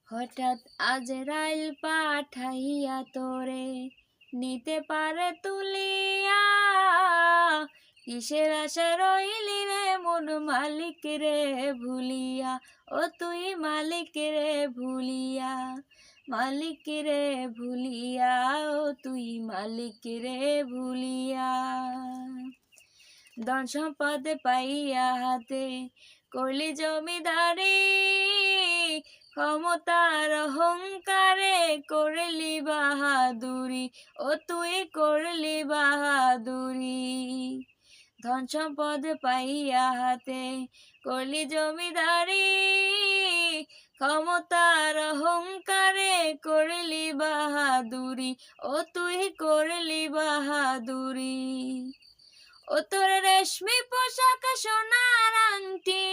হঠাৎ আজরাইল পাঠাইয়া তোরে নিতে পারে তুলিয়া। কিসের আশা রইলি রে মন মালিক রে ভুলিয়া, ও তুই মালিক রে ভুলিয়া, মালিক রে ভুলিয়া, ও তুই মালিক রে ভুলিয়া। ধন সম্পদ পাইয়া হাতে করলি জমিদারি, ক্ষমতার অহংকারে করলি বাহাদুরি, ও তুই করলি বাহাদুরি। ধন সম্পদ পাইয়া হাতে করলি জমিদারি, ক্ষমতার অহংকারে করলি বাহাদুরি, ও তুই করলি বাহাদুরি। ও তোর রেশমি পোশাক সোনার আংটি,